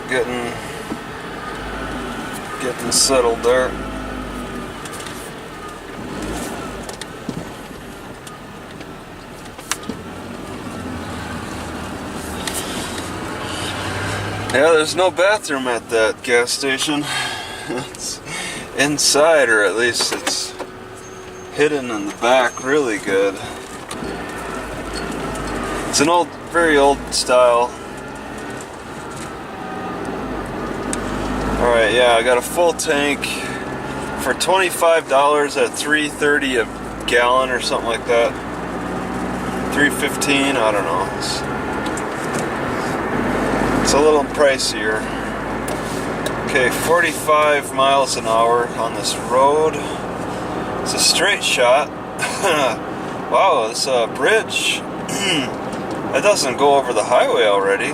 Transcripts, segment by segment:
getting settled there. Yeah, there's no bathroom at that gas station. It's inside, or at least it's hidden in the back really good. It's an very old style. Alright, yeah, I got a full tank for $25 at $3.30 a gallon or something like that. $3.15, I don't know. It's a little pricier. Okay, 45 miles an hour on this road. It's a straight shot. Wow, this bridge. That doesn't go over the highway already.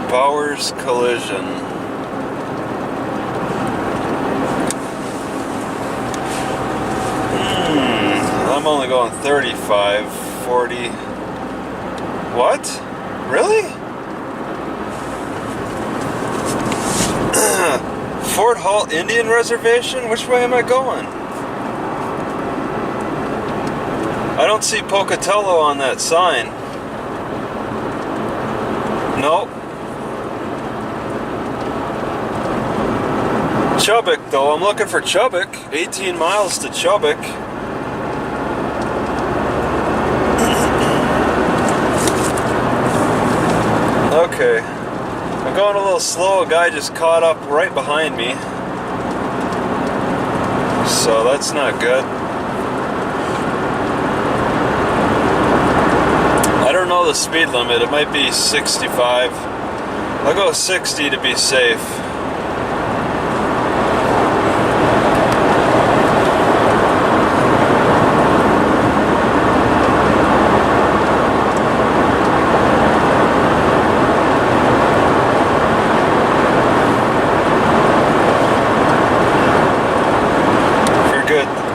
Bowers Collision. I'm only going 35, 40. What? Really? Fort Hall Indian Reservation? Which way am I going? I don't see Pocatello on that sign. Nope. Chubbuck, though. I'm looking for Chubbuck. 18 miles to Chubbuck. Okay. I'm going a little slow. A guy just caught up right behind me. So that's not good. I don't know the speed limit. It might be 65. I'll go 60 to be safe.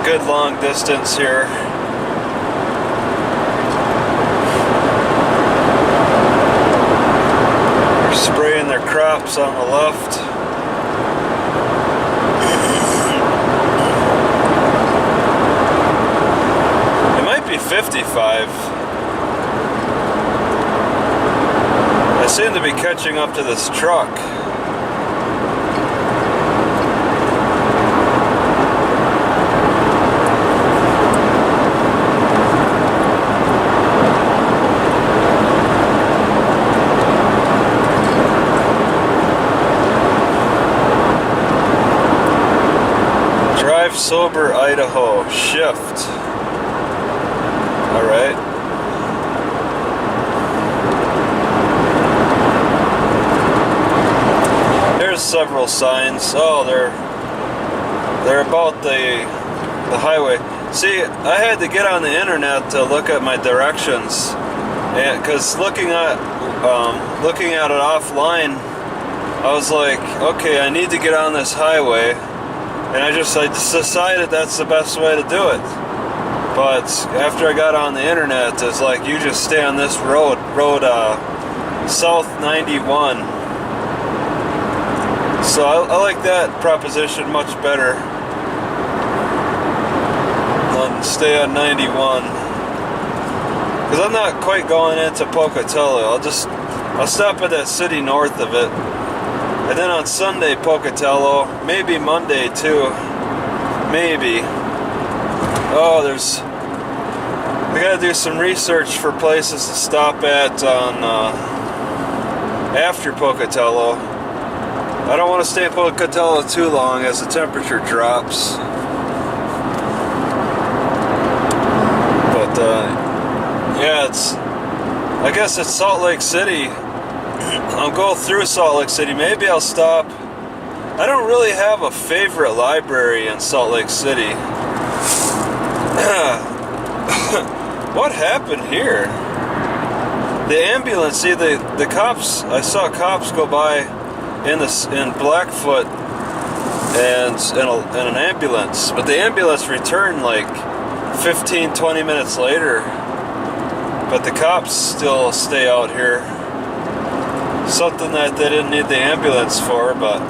Good long distance here. They're spraying their crops on the left. It might be 55. I seem to be catching up to this truck. Sober Idaho shift. All right. There's several signs. Oh, they're about the highway. See, I had to get on the internet to look at my directions, and because looking at it offline, I was like, okay, I need to get on this highway. And I just decided that's the best way to do it. But after I got on the internet, it's like you just stay on this road South 91. So I like that proposition much better than stay on 91. Because I'm not quite going into Pocatello. I'll stop at that city north of it. And then on Sunday, Pocatello, maybe Monday too, maybe. Oh, I gotta do some research for places to stop at on after Pocatello. I don't want to stay in Pocatello too long as the temperature drops. But yeah, I guess it's Salt Lake City. I'll go through Salt Lake City. Maybe I'll stop. I don't really have a favorite library in Salt Lake City. What happened here? The ambulance, see the cops, I saw cops go by in Blackfoot and an ambulance, but the ambulance returned like 15-20 minutes later, but the cops still stay out here. something that they didn't need the ambulance for, but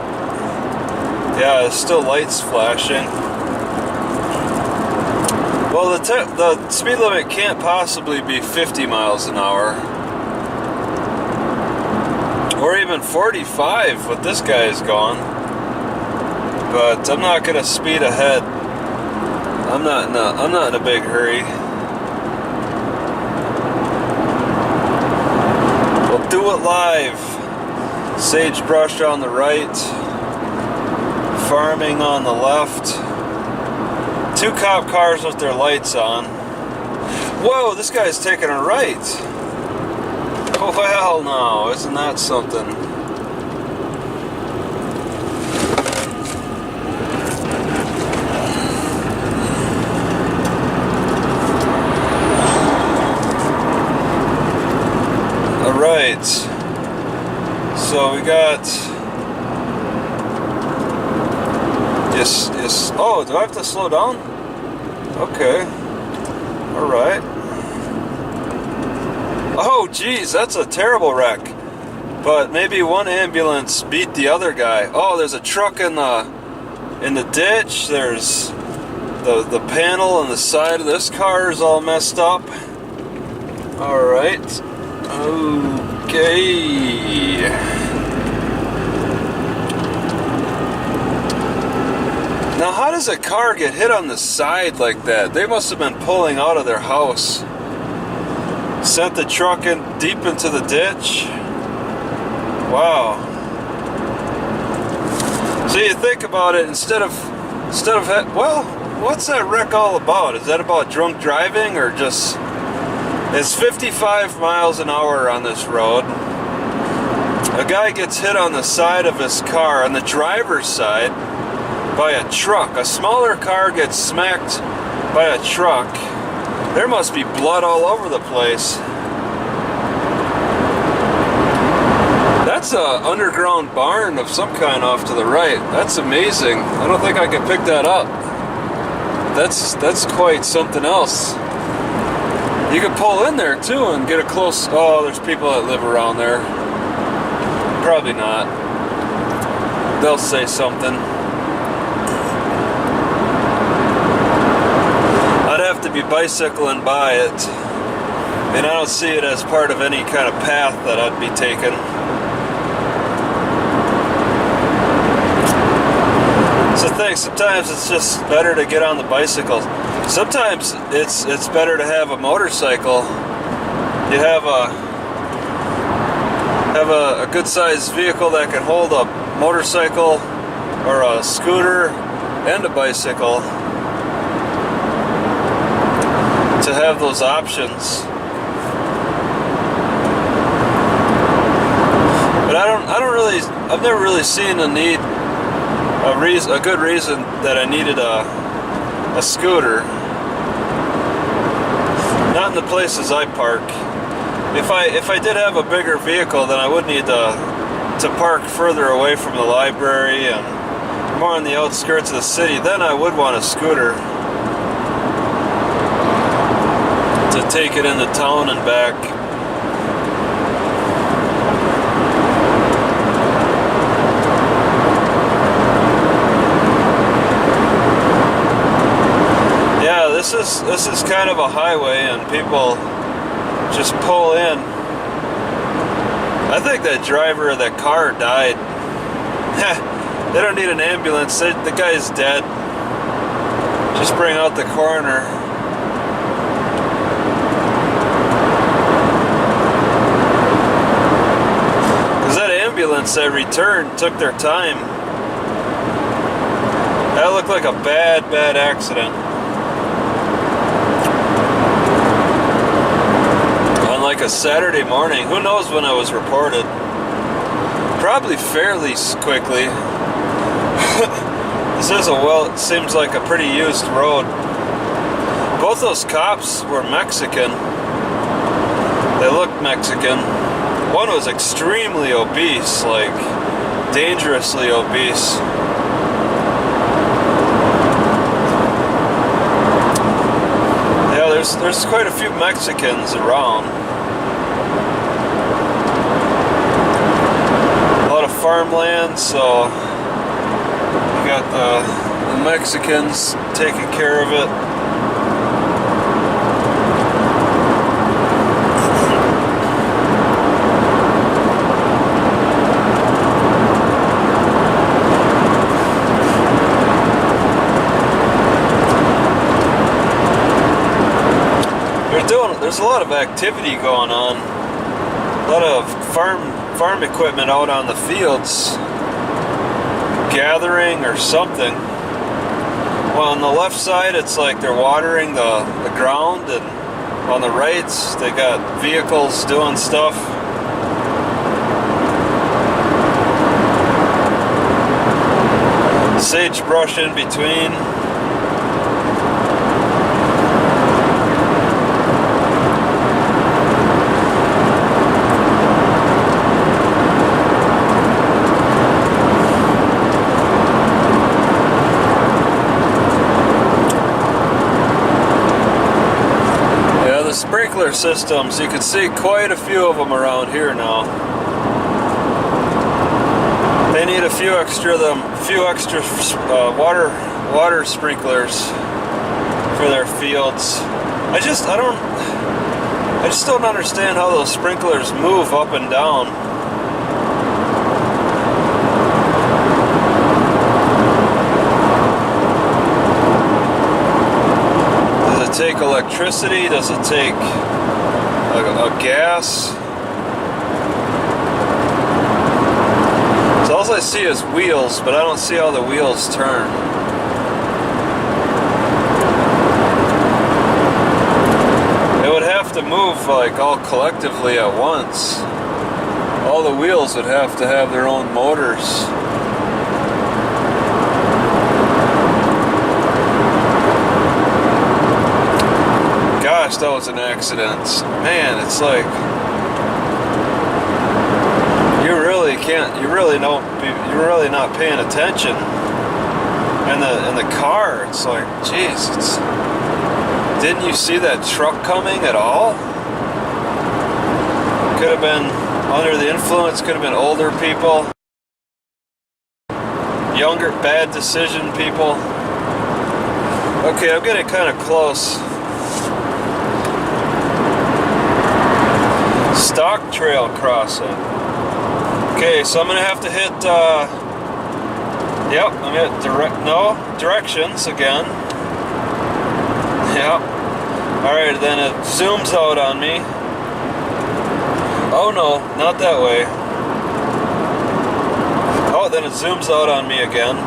yeah, there's still lights flashing. Well, the speed limit can't possibly be 50 miles an hour. Or even 45, what this guy is going. But I'm not gonna speed ahead. I'm not in a big hurry. We'll do it live. Sagebrush on the right, farming on the left. 2 cop cars with their lights on. Whoa, this guy's taking a right. Oh, well, no, isn't that something? All right. So we got. Yes. Oh, do I have to slow down? Okay. All right. Oh, geez, that's a terrible wreck. But maybe one ambulance beat the other guy. Oh, there's a truck in the ditch. There's the panel on the side of this car is all messed up. All right. Okay. Now, how does a car get hit on the side like that? They must have been pulling out of their house. Sent the truck in deep into the ditch. Wow. So you think about it, instead of well, what's that wreck all about? Is that about drunk driving or just? It's 55 miles an hour on this road. A guy gets hit on the side of his car, on the driver's side, by a truck. A smaller car gets smacked by a truck. There must be blood all over the place. That's a underground barn of some kind off to the right. That's amazing. I don't think I could pick that up. That's quite something else. You could pull in there too and get a close. Oh, there's people that live around there. Probably not. They'll say something. I'd have to be bicycling by it, and I don't see it as part of any kind of path that I'd be taking. So thanks. Sometimes it's just better to get on the bicycle. Sometimes it's better to have a motorcycle. You have a good sized vehicle that can hold a motorcycle or a scooter and a bicycle, to have those options. But I've never really seen a good reason that I needed a scooter. Not in the places I park. If I did have a bigger vehicle, then I would need to park further away from the library and more on the outskirts of the city. Then I would want a scooter to take it into town and back. Yeah, this is kind of a highway, and people just pull in. I think that driver of that car died. They don't need an ambulance. The guy's dead. Just bring out the coroner. Because that ambulance that returned took their time. That looked like a bad accident. Like a Saturday morning. Who knows when I was reported? Probably fairly quickly. This is it seems like a pretty used road. Both those cops were Mexican. They looked Mexican. One was extremely obese, like dangerously obese. Yeah, there's quite a few Mexicans around. farmland, so you got the Mexicans taking care of it. There's a lot of activity going on. A lot of farm equipment out on the fields, gathering or something. Well, on the left side, it's like they're watering the ground, and on the right, they got vehicles doing stuff. Sagebrush in between. Sprinkler systems, you can see quite a few of them around here now. They need a few extra water sprinklers for their fields. I just don't understand how those sprinklers move up and down. Take electricity? Does it take a gas? So all I see is wheels, but I don't see how the wheels turn. It would have to move like all collectively at once. All the wheels would have to have their own motors. Gosh, that was an accident. Man, it's like you're really not paying attention. And the car, it's like, geez, didn't you see that truck coming at all? Could have been under the influence, could have been older people, younger, bad decision people. Okay, I'm getting kind of close. Stock trail crossing. Okay, so I'm gonna have to hit yep, I'm at directions again. Yep. Alright, then it zooms out on me. Oh no, not that way. Oh, then it zooms out on me again.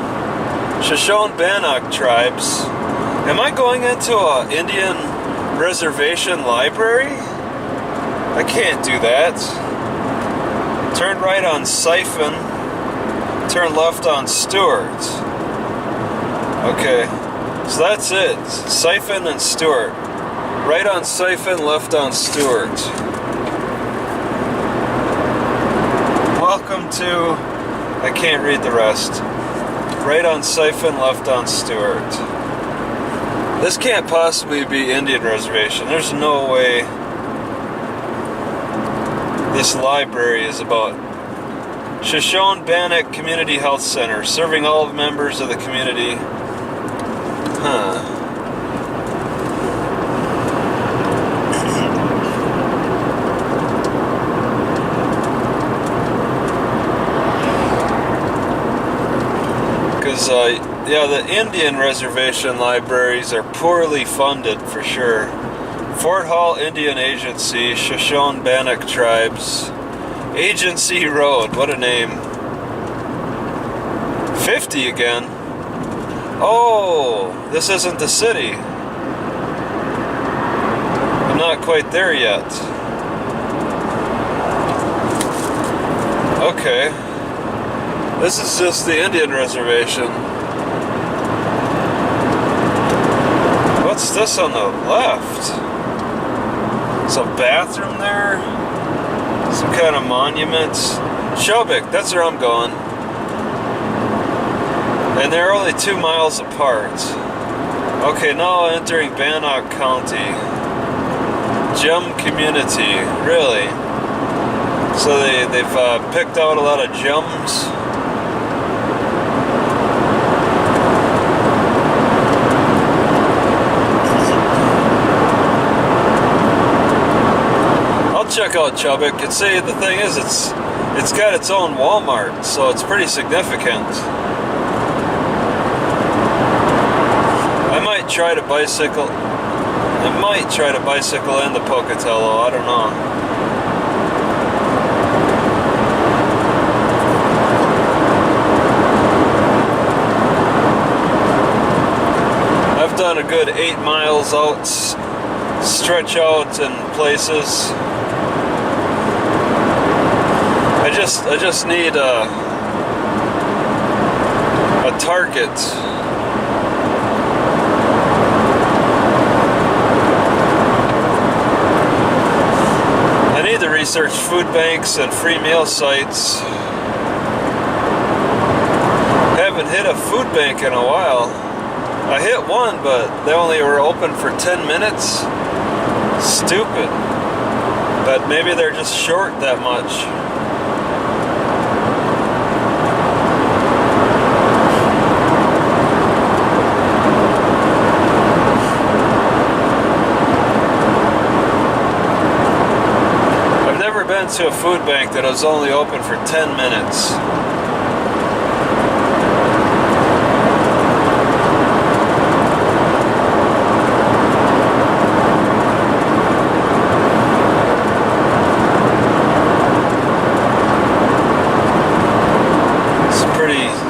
Shoshone-Bannock tribes. Am I going into an Indian reservation library? I can't do that. Turn right on Siphon. Turn left on Stewart. Okay, so that's it. Siphon and Stewart. Right on Siphon, left on Stewart. Welcome to... I can't read the rest. Right on Siphon, left on Stewart. This can't possibly be Indian reservation. There's no way this library is about Shoshone-Bannock Community Health Center, serving all members of the community. Huh. Because, yeah, the Indian reservation libraries are poorly funded for sure. Fort Hall Indian Agency, Shoshone-Bannock Tribes. Agency Road, what a name. 50 again. Oh, this isn't the city. I'm not quite there yet. Okay. This is just the Indian reservation. What's this on the left? It's a bathroom there? Some kind of monument. Chubbuck, that's where I'm going. And they're only 2 miles apart. Okay, now entering Bannock County. Gem community, really? So they've picked out a lot of gems. Check out Chubbuck. And see, the thing is, it's got its own Walmart, so it's pretty significant. I might try to bicycle into Pocatello. I don't know. I've done a good 8 miles out, stretch out in places. I just need a target. I need to research food banks and free meal sites. Haven't hit a food bank in a while. I hit one, but they only were open for 10 minutes. Stupid. But maybe they're just short that much. I've never been to a food bank that was only open for 10 minutes.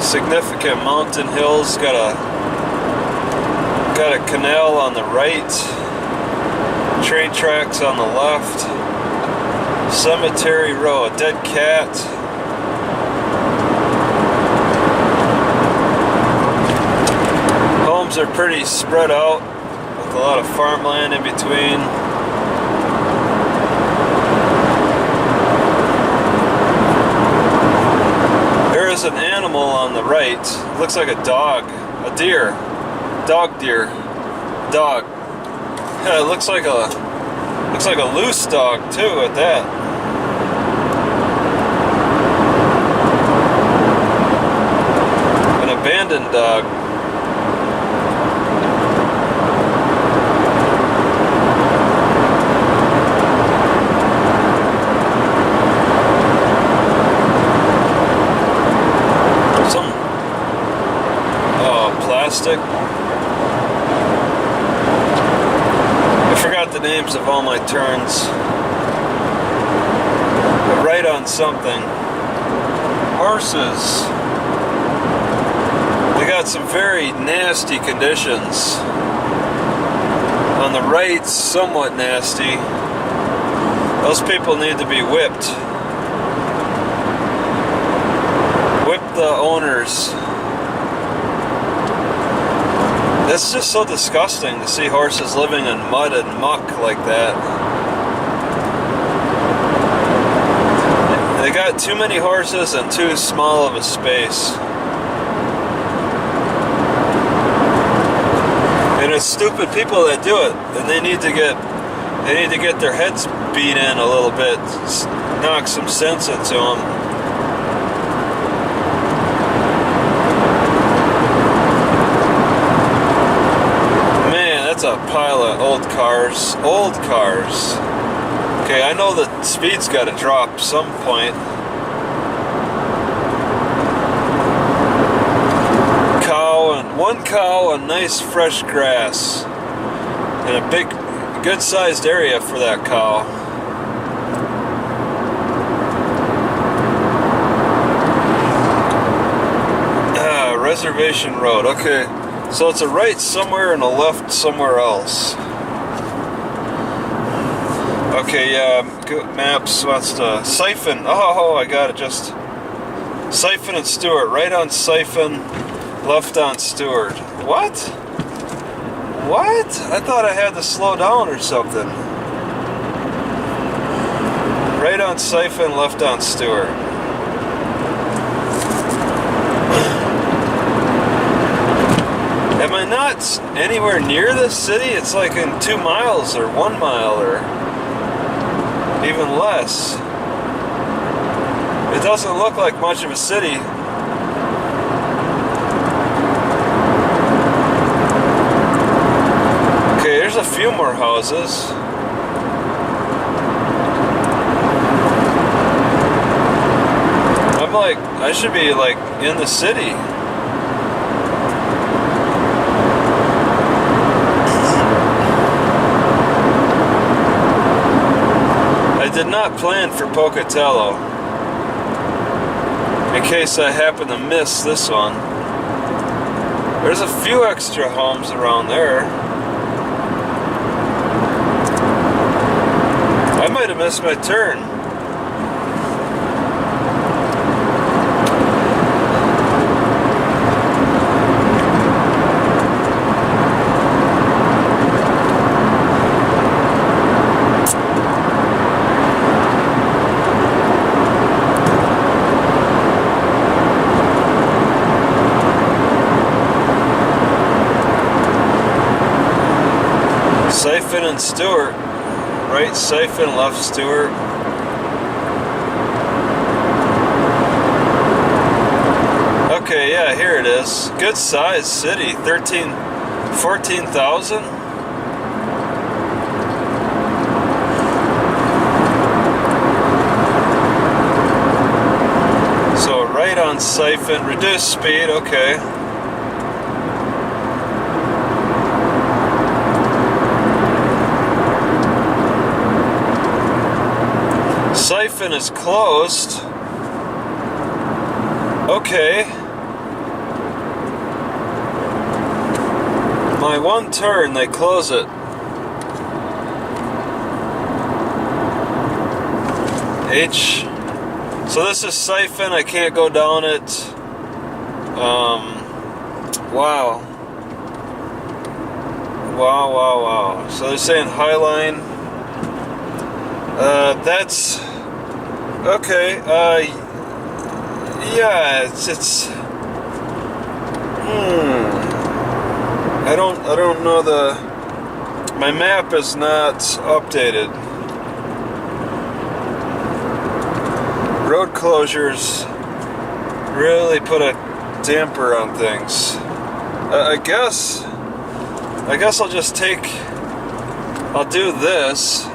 Significant mountain hills. Got a canal on the right, train tracks on the left, cemetery row, a dead cat. Homes are pretty spread out with a lot of farmland in between. There's an animal on the right. It looks like a dog, a deer, dog. Yeah, it looks like a loose dog too. At that, an abandoned dog. I forgot the names of all my turns. But right on something. Horses. They got some very nasty conditions. On the right, somewhat nasty. Those people need to be whipped. Whip the owners. It's just so disgusting to see horses living in mud and muck like that. They got too many horses and too small of a space. And it's stupid people that do it, and they need to get their heads beat in a little bit, knock some sense into them. A pile of old cars. Okay, I know the speed's got to drop some point. One cow and nice fresh grass, and a big, good-sized area for that cow. Reservation Road. Okay. So it's a right somewhere and a left somewhere else. Okay, yeah, Google Maps wants to Siphon. Oh, I got it. Just Siphon and Stewart. Right on Siphon, left on Stewart. What? I thought I had to slow down or something. Right on Siphon, left on Stewart. Am I not anywhere near this city? It's like in 2 miles or 1 mile or even less. It doesn't look like much of a city. Okay, there's a few more houses. I'm like, I should be like in the city. I did not plan for Pocatello, in case I happen to miss this one. There's a few extra homes around there. I might have missed my turn. Siphon and Stewart. Right siphon, left Stewart. Okay, yeah, here it is. Good size city. 14,000. So right on siphon, reduced speed, okay. Siphon is closed. Okay. My one turn, they close it. H. So this is siphon, I can't go down it. Wow. Wow. So they're saying Highline. That's okay. Yeah, it's I don't know my map is not updated. Road closures really put a damper on things. I guess I'll just I'll do this.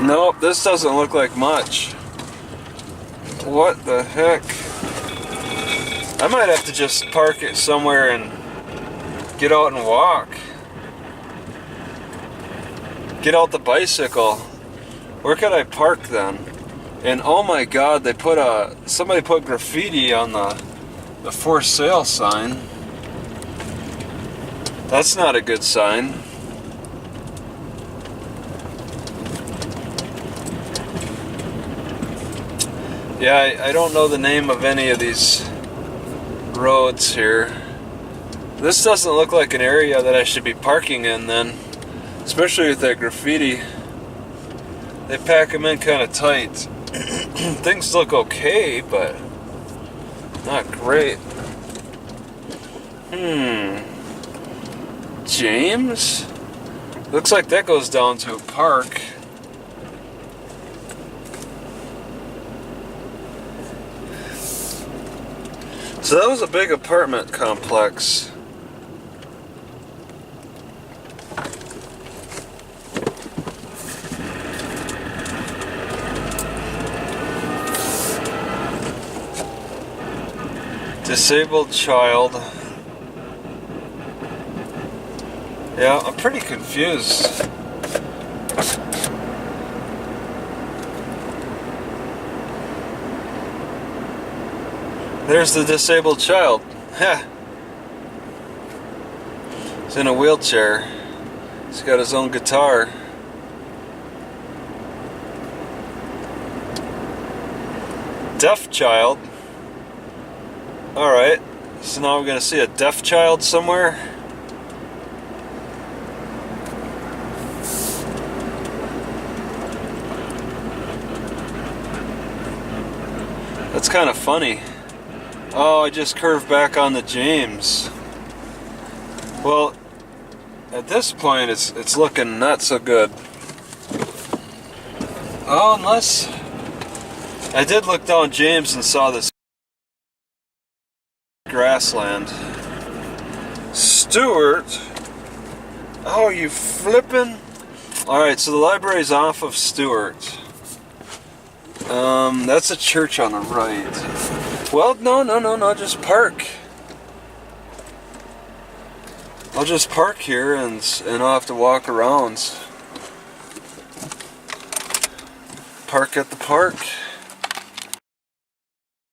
Nope, this doesn't look like much. What the heck? I might have to just park it somewhere and get out and walk. Get out the bicycle. Where could I park then? And oh my god, somebody put graffiti on the for sale sign. That's not a good sign. Yeah, I don't know the name of any of these roads here. This doesn't look like an area that I should be parking in then. Especially with that graffiti. They pack them in kind of tight. Things look okay, but not great. James? Looks like that goes down to a park. So that was a big apartment complex. Disabled child. Yeah, I'm pretty confused. There's the disabled child. Heh. He's in a wheelchair. He's got his own guitar. Deaf child. Alright. So now we're going to see a deaf child somewhere. That's kind of funny. Oh, I just curved back on the James. Well, at this point, it's looking not so good. Oh, unless I did look down James and saw this grassland. Stewart. Oh, you flippin'. Alright, so the library's off of Stewart. That's a church on the right. Well, no, just park. I'll just park here and I'll have to walk around. Park at the park.